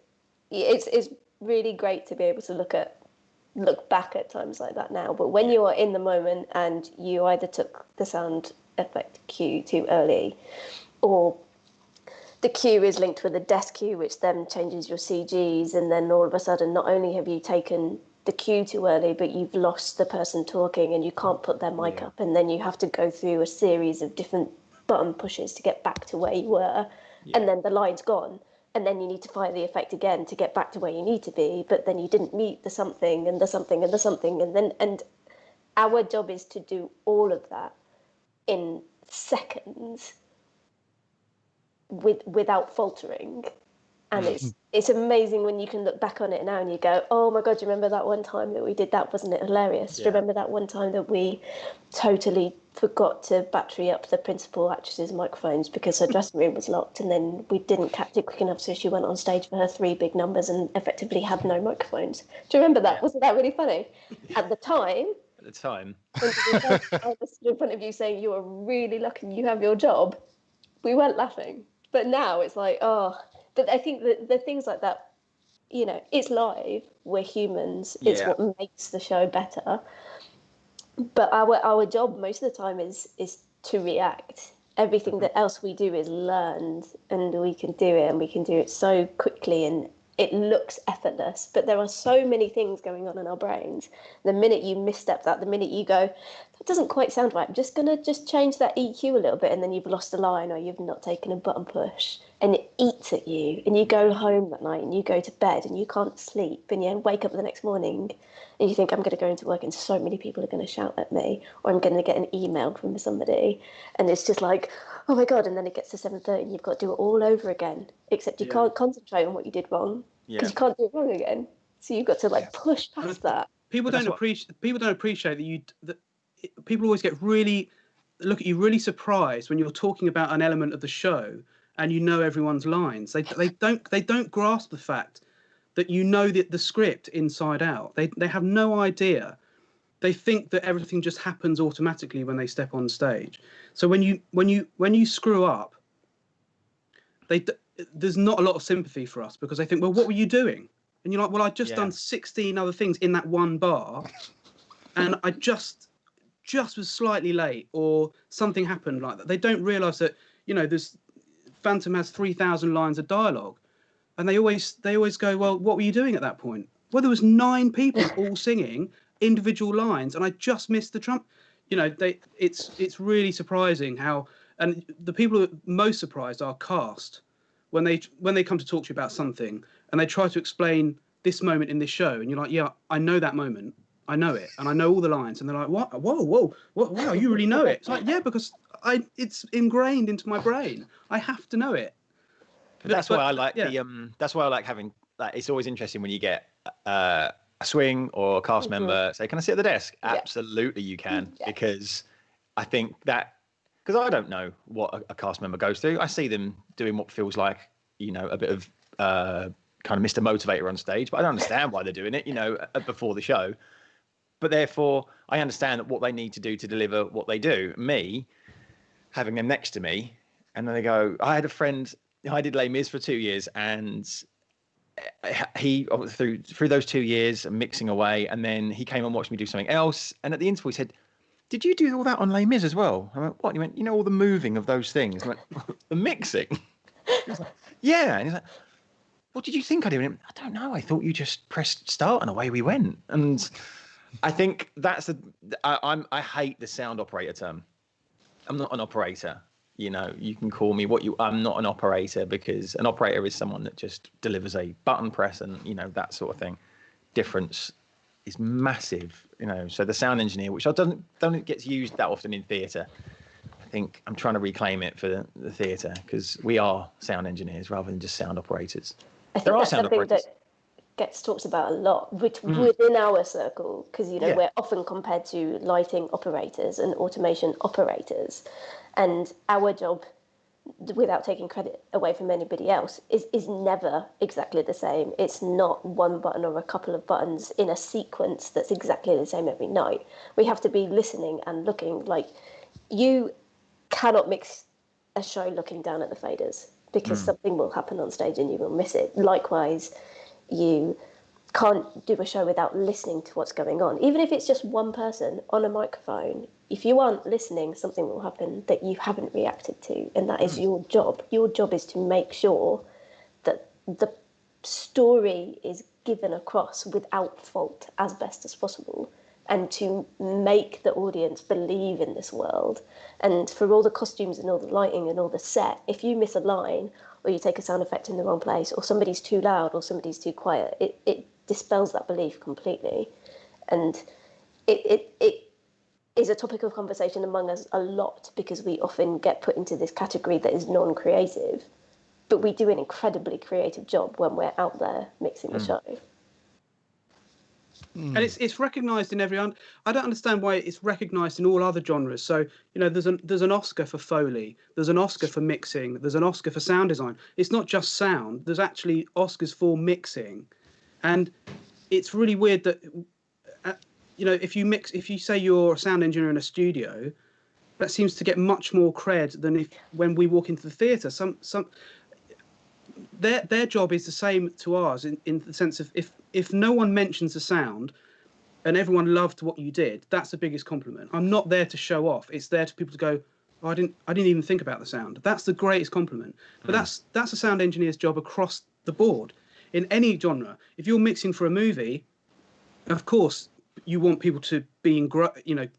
it's really great to be able to look back at times like that now. But when you are in the moment and you either took the sound effect cue too early, or the cue is linked with a desk cue, which then changes your CGs, and then all of a sudden, not only have you taken the cue too early, but you've lost the person talking and you can't put their mic up, and then you have to go through a series of different button pushes to get back to where you were, and then the line's gone, and then you need to fire the effect again to get back to where you need to be, but then you didn't meet the something and the something and the something, and our job is to do all of that in seconds without faltering. And it's amazing when you can look back on it now and you go, oh my God, do you remember that one time that we did that? Wasn't it hilarious? Do you remember that one time that we totally forgot to battery up the principal actress's microphones because her dressing room was locked, and then we didn't catch it quick enough, so she went on stage for her 3 big numbers and effectively had no microphones. Do you remember that? Wasn't that really funny? At the time, when I stood in front of you saying you are really lucky you have your job, we weren't laughing. But now it's like, oh... But I think that the things like that, you know, it's live, we're humans, it's what makes the show better. But our job most of the time is to react. Everything that else we do is learned, and we can do it, and we can do it so quickly and it looks effortless, but there are so many things going on in our brains. The minute you misstep that, the minute you go, that doesn't quite sound right, I'm just going to just change that EQ a little bit, and then you've lost a line or you've not taken a button push, and it eats at you, and you go home that night and you go to bed and you can't sleep, and you wake up the next morning and you think, I'm going to go into work and so many people are going to shout at me, or I'm going to get an email from somebody, and it's just like, oh my God, and then it gets to 7:30 and you've got to do it all over again, except you can't concentrate on what you did wrong because you can't do it wrong again. So you've got to like push past that. People don't appreciate that people always look at you really surprised when you're talking about an element of the show and you know everyone's lines. They don't grasp the fact that you know the script inside out. They have no idea. They think that everything just happens automatically when they step on stage. So when you screw up, there's not a lot of sympathy for us, because they think, well, what were you doing? And you're like, well, I'd just done 16 other things in that one bar, and I just was slightly late, or something happened like that. They don't realise that, there's Phantom has 3,000 lines of dialogue, and they always go, well, what were you doing at that point? Well, there was 9 people all singing individual lines, and I just missed the trump. It's really surprising how, and the people who are most surprised are cast when they come to talk to you about something and they try to explain this moment in this show, and you're like, yeah, I know that moment, I know it, and I know all the lines, and they're like, what? Whoa, wow, you really know it? It's like, yeah, because it's ingrained into my brain. I have to know it. That's why I like that's why I like having. Like, it's always interesting when you get a swing or a cast member say, "Can I sit at the desk?" Yeah. Absolutely, you can, because I think that, because I don't know what a cast member goes through. I see them doing what feels like, a bit of kind of Mr. Motivator on stage, but I don't understand why they're doing it, before the show. But therefore, I understand that what they need to do to deliver what they do. Me, having them next to me, and then they go, I had a friend, I did Les Mis for 2 years, and he, through those 2 years, mixing away, and then he came and watched me do something else, and at the interval he said, did you do all that on Les Mis as well? I went, what? He went, all the moving of those things. I went, the mixing? He was like, yeah. And he's like, what did you think I did? I went, I don't know. I thought you just pressed start and away we went. And I think that's I hate the sound operator term. I'm not an operator. You can call me I'm not an operator, because an operator is someone that just delivers a button press and, that sort of thing. Difference is massive, So the sound engineer, which don't get used that often in theatre, I think I'm trying to reclaim it for the theatre, because we are sound engineers rather than just sound operators. I think that's something that gets talked about a lot within our circle, because we're often compared to lighting operators and automation operators, and our job, without taking credit away from anybody else, is never exactly the same. It's not one button or a couple of buttons in a sequence that's exactly the same every night. We have to be listening and looking. Like, you cannot mix a show looking down at the faders, because something will happen on stage and you will miss it. Likewise, you can't do a show without listening to what's going on. Even if it's just one person on a microphone, if you aren't listening, something will happen that you haven't reacted to, and that is your job. Your job is to make sure that the story is given across without fault as best as possible, and to make the audience believe in this world. And for all the costumes and all the lighting and all the set, if you miss a line, or you take a sound effect in the wrong place, or somebody's too loud or somebody's too quiet, it dispels that belief completely. And it is a topic of conversation among us a lot, because we often get put into this category that is non-creative, but we do an incredibly creative job when we're out there mixing the show. And it's recognised in every. I don't understand why it's recognised in all other genres. So there's an Oscar for Foley, there's an Oscar for mixing, there's an Oscar for sound design. It's not just sound. There's actually Oscars for mixing, and it's really weird that if you say you're a sound engineer in a studio, that seems to get much more cred than when we walk into the theatre. Their job is the same to ours in the sense of if no one mentions the sound and everyone loved what you did, that's the biggest compliment. I'm not there to show off. It's there to people to go, oh, I didn't even think about the sound. That's the greatest compliment. But that's a sound engineer's job across the board. in any genre. If you're mixing for a movie, of course you want people to be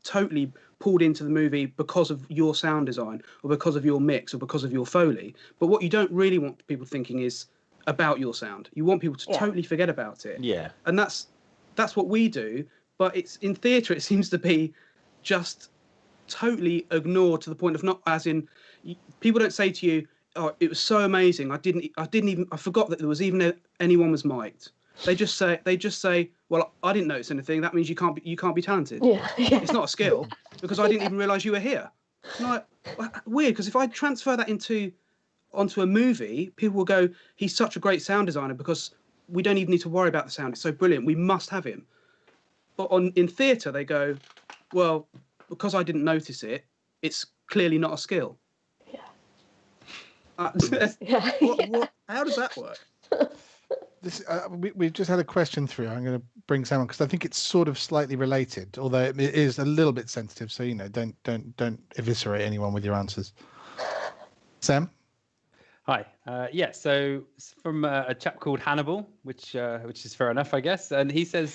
totally pulled into the movie because of your sound design or because of your mix or because of your Foley. But what you don't really want people thinking is about your sound. You want people to totally forget about it. Yeah. And that's what we do. But it's in theatre, it seems to be just totally ignored to the point of not, as in, people don't say to you, "Oh, it was so amazing. I forgot that there was even anyone was mic'd." They just say, "Well, I didn't notice anything. That means you can't be talented." Yeah. It's not a skill because I didn't even realise you were here. Like, weird, because if I transfer that onto a movie, people will go, "He's such a great sound designer because we don't even need to worry about the sound. It's so brilliant. We must have him." But in theatre, they go, "Well, because I didn't notice it, it's clearly not a skill." Yeah. What? How does that work? We've just had a question through. I'm going to bring Sam on because I think it's sort of slightly related, although it is a little bit sensitive. So don't eviscerate anyone with your answers. Sam. Hi. So from a chap called Hannibal, which is fair enough, I guess. And he says,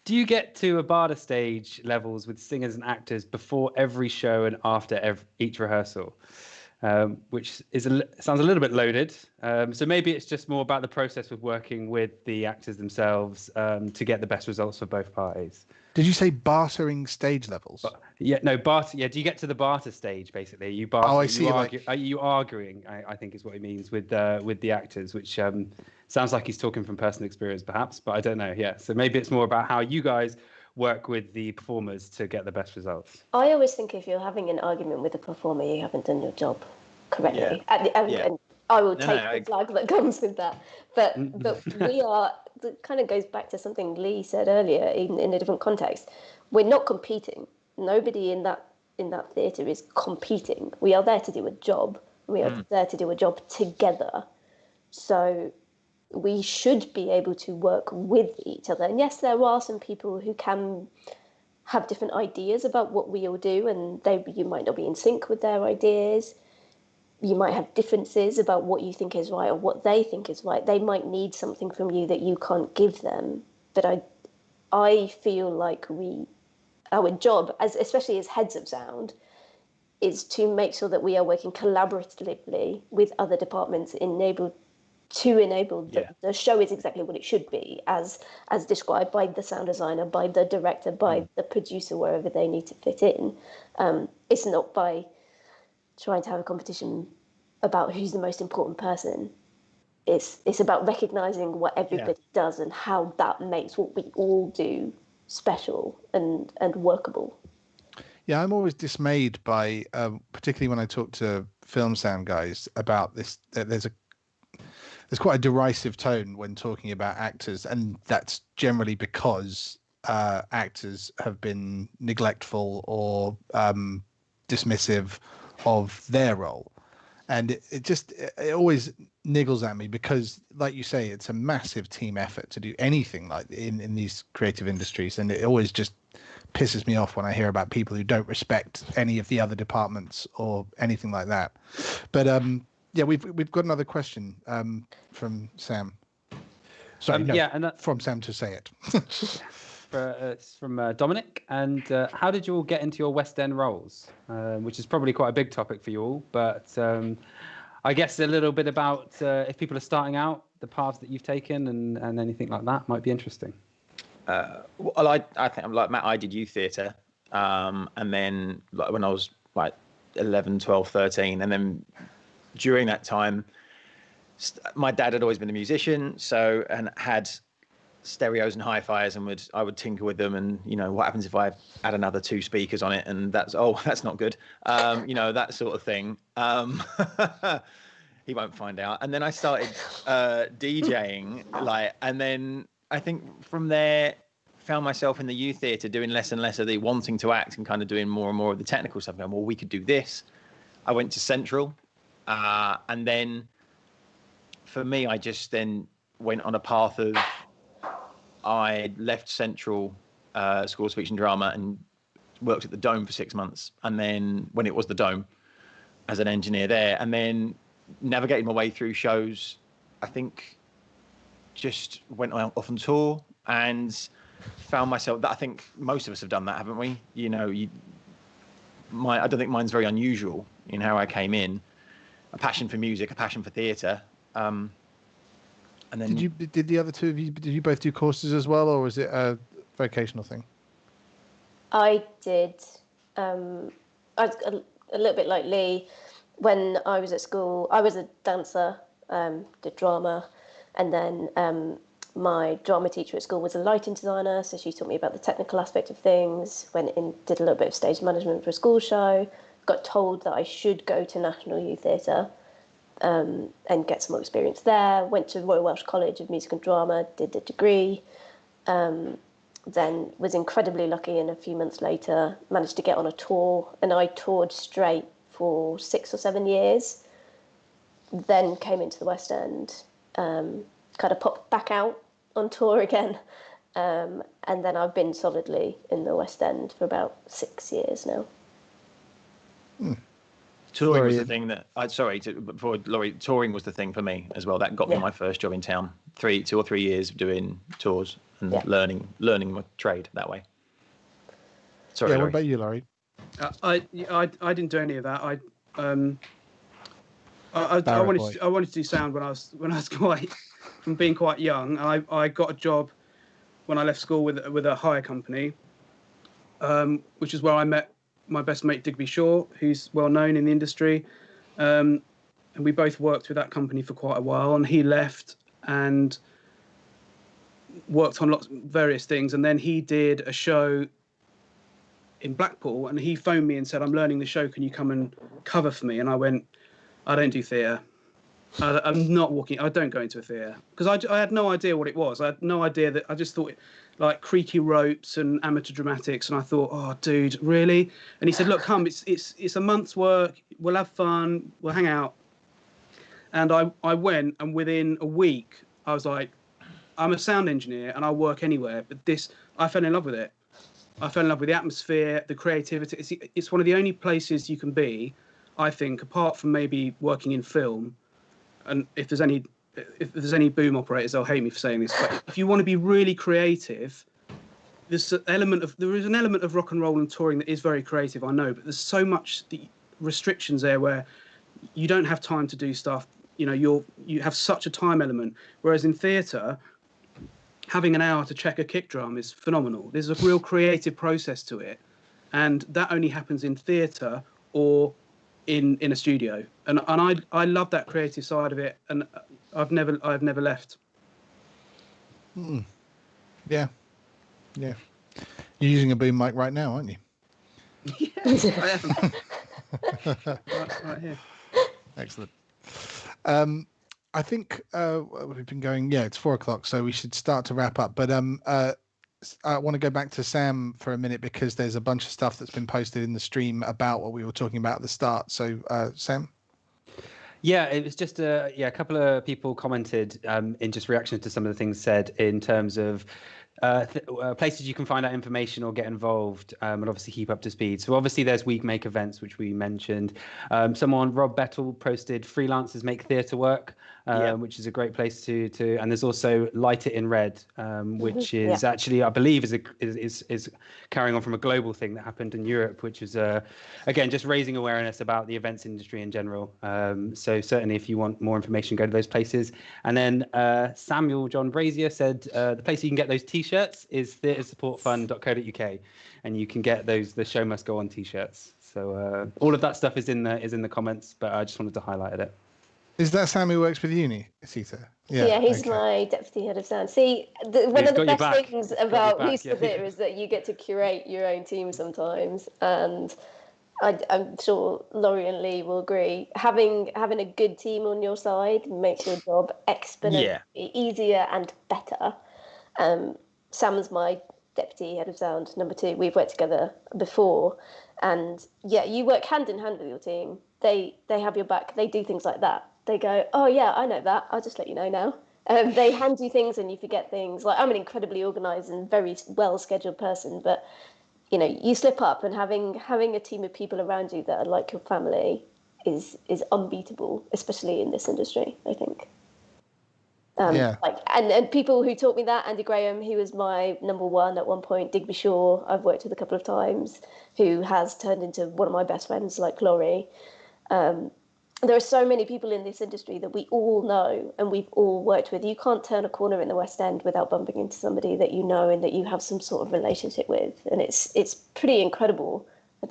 do you get to a barter stage levels with singers and actors before every show and after each rehearsal? Which sounds a little bit loaded. So maybe it's just more about the process of working with the actors themselves to get the best results for both parties. Did you say bartering stage levels? Barter. Yeah, do you get to the barter stage basically? Are you bartering? Oh, I see. Are you arguing? I think is what he means with the actors, which sounds like he's talking from personal experience, perhaps, but I don't know. Yeah, so maybe it's more about how you guys work with the performers to get the best results. I always think if you're having an argument with a performer, you haven't done your job correctly. And I will take the flag that comes with that. But we are, it kind of goes back to something Leigh said earlier in a different context. We're not competing. Nobody in that theatre is competing. We are there to do a job. We are there to do a job together. So we should be able to work with each other. And yes, there are some people who can have different ideas about what we all do, and you might not be in sync with their ideas. You might have differences about what you think is right or what they think is right. They might need something from you that you can't give them. But I feel like our job, especially as heads of sound, is to make sure that we are working collaboratively with other departments to enable the show is exactly what it should be, as described by the sound designer, by the director, by the producer, wherever they need to fit in. It's not by trying to have a competition about who's the most important person. It's about recognizing what everybody does and how that makes what we all do special and workable. Yeah, I'm always dismayed by, particularly when I talk to film sound guys about this. There's quite a derisive tone when talking about actors, and that's generally because actors have been neglectful or dismissive of their role. And it always niggles at me because, like you say, it's a massive team effort to do anything like in these creative industries, and it always just pisses me off when I hear about people who don't respect any of the other departments or anything like that. But yeah, we've got another question from Sam. Sorry, from Sam to say it. It's from Dominic. And how did you all get into your West End roles? Which is probably quite a big topic for you all, but I guess a little bit about if people are starting out, the paths that you've taken and anything like that might be interesting. Well, I think I'm like Matt. I did youth theatre, and then when I was like 11, 12, 13, and then during that time, my dad had always been a musician, and had stereos and hi-fis, and I would tinker with them, and what happens if I add another 2 speakers on it, and that's not good, that sort of thing. He won't find out. And then I started DJing, and then I think from there found myself in the youth theatre doing less and less of the wanting to act and kind of doing more and more of the technical stuff. Going, well, we could do this. I went to Central, and then for me, I just then went on a path of I left Central School of Speech and Drama and worked at the Dome for 6 months, and then when it was the Dome, as an engineer there, and then navigated my way through shows. I think just went off on tour and found myself. I think most of us have done that, haven't we? You know, I don't think mine's very unusual in how I came in. A passion for music, a passion for theatre. And then did the other two of you, did you both do courses as well, or was it a vocational thing? I did. I was a little bit like Leigh. When I was at school, I was a dancer, did drama, and then my drama teacher at school was a lighting designer, so she taught me about the technical aspect of things. Went in, did a little bit of stage management for a school show. Got told that I should go to National Youth Theatre and get some more experience there. Went to Royal Welsh College of Music and Drama, did the degree. Then was incredibly lucky, and a few months later managed to get on a tour, and I toured straight for 6 or 7 years. Then came into the West End, kind of popped back out on tour again, and then I've been solidly in the West End for about 6 years now. Touring was the thing that before Laurie, touring was the thing for me as well. That got me my first job in town. 2 or 3 years of doing tours and learning my trade that way. Sorry, What Laurie. about you, Laurie? I didn't do any of that. I wanted to do sound when I was quite, from being quite young. I got a job when I left school with a hire company, which is where I met my best mate Digby Shaw, who's well known in the industry, and we both worked with that company for quite a while. And he left and worked on various things, and then he did a show in Blackpool, and he phoned me and said, "I'm learning the show. Can you come and cover for me?" And I went, "I don't do theatre. I'm not walking. I don't go into a theatre," because I had no idea what it was. I had no idea that. I just thought like creaky ropes and amateur dramatics, and I thought, "Oh, dude, really?" And he said, "Look, come. It's a month's work. We'll have fun. We'll hang out." And I went, and within a week, I was like, "I'm a sound engineer, and I'll work anywhere." But I fell in love with it. I fell in love with the atmosphere, the creativity. It's one of the only places you can be, I think, apart from maybe working in film. And if there's any boom operators, they'll hate me for saying this, but if you want to be really creative, there is an element of rock and roll and touring that is very creative, I know, but there's so much the restrictions there where you don't have time to do stuff. You know, you have such a time element, whereas in theatre, having an hour to check a kick drum is phenomenal. There's a real creative process to it, and that only happens in theatre or in a studio. And I love that creative side of it, and I've never left. Yeah. You're using a boom mic right now, aren't you? Yes, I am. right here. Excellent. I think we've been going. Yeah, it's 4:00, so we should start to wrap up. But I want to go back to Sam for a minute because there's a bunch of stuff that's been posted in the stream about what we were talking about at the start. So, Sam. Yeah, it was just a couple of people commented in just reaction to some of the things said in terms of places you can find out information or get involved and obviously keep up to speed. So obviously there's Week Make events, which we mentioned. Rob Bettel, posted Freelancers Make Theatre Work, which is a great place to and there's also Light It in Red, which is actually, I believe, is carrying on from a global thing that happened in Europe, which is again just raising awareness about the events industry in general. So certainly if you want more information, go to those places. And then Samuel John Brazier said the place you can get those t-shirts is theatresupportfund.co.uk, and you can get those The Show Must Go On t-shirts. So all of that stuff is in the comments, but I just wanted to highlight it. Is that Sam who works with uni, Seeta? Yeah, he's my deputy head of sound. See, one of the best things about Musical Theatre is that you get to curate your own team sometimes, and I'm sure Laurie and Leigh will agree. Having a good team on your side makes your job exponentially easier and better. Sam's my deputy head of sound, number 2. We've worked together before, and you work hand in hand with your team. They have your back. They do things like that. They go, "Oh yeah, I know that. I'll just let you know now." They hand you things and you forget things. Like, I'm an incredibly organised and very well scheduled person, but you slip up, and having a team of people around you that are like your family is unbeatable, especially in this industry, I think. And people who taught me that, Andy Graham, he was my number one at one point, Digby Shaw, I've worked with a couple of times, who has turned into one of my best friends, like Laurie. There are so many people in this industry that we all know and we've all worked with. You can't turn a corner in the West End without bumping into somebody that you know and that you have some sort of relationship with. And it's pretty incredible.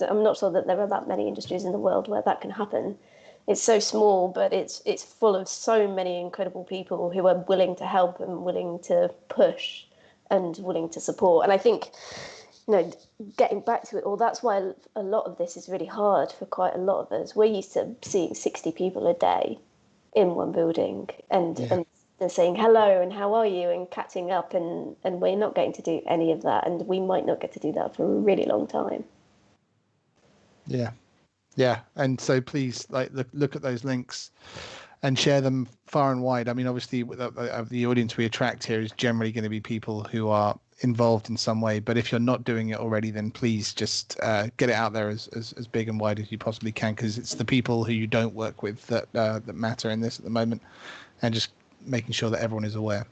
I'm not sure that there are that many industries in the world where that can happen. It's so small, but it's full of so many incredible people who are willing to help and willing to push and willing to support. And I think, getting back to it all, that's why a lot of this is really hard for quite a lot of us. We're used to seeing 60 people a day in one building and saying hello and how are you and catching up, and we're not going to do any of that, and we might not get to do that for a really long time. Yeah, and so please look at those links and share them far and wide. I mean, obviously, the audience we attract here is generally going to be people who are involved in some way. But if you're not doing it already, then please just get it out there as big and wide as you possibly can, because it's the people who you don't work with that matter in this at the moment, and just making sure that everyone is aware.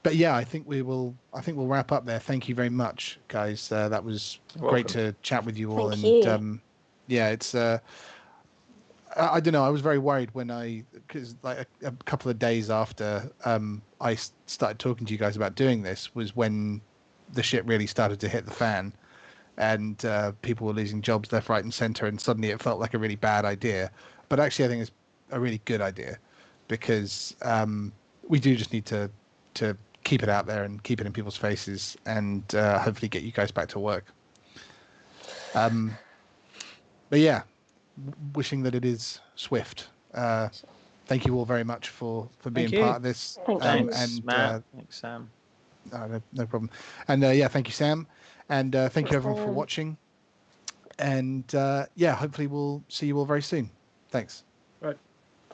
But yeah, I think we'll wrap up there. Thank you very much, guys. That was great to chat with you all. Thank you. It's I don't know. I was very worried because like a couple of days after I started talking to you guys about doing this was when the shit really started to hit the fan, and people were losing jobs left, right, and center, and suddenly it felt like a really bad idea. But actually, I think it's a really good idea, because we do just need to keep it out there and keep it in people's faces, and hopefully get you guys back to work. But yeah, wishing that it is swift. Thank you all very much for being part of this. Thanks, Matt. Thanks, Sam. No problem. And thank you, Sam. And thank you everyone for watching. And hopefully we'll see you all very soon. Thanks.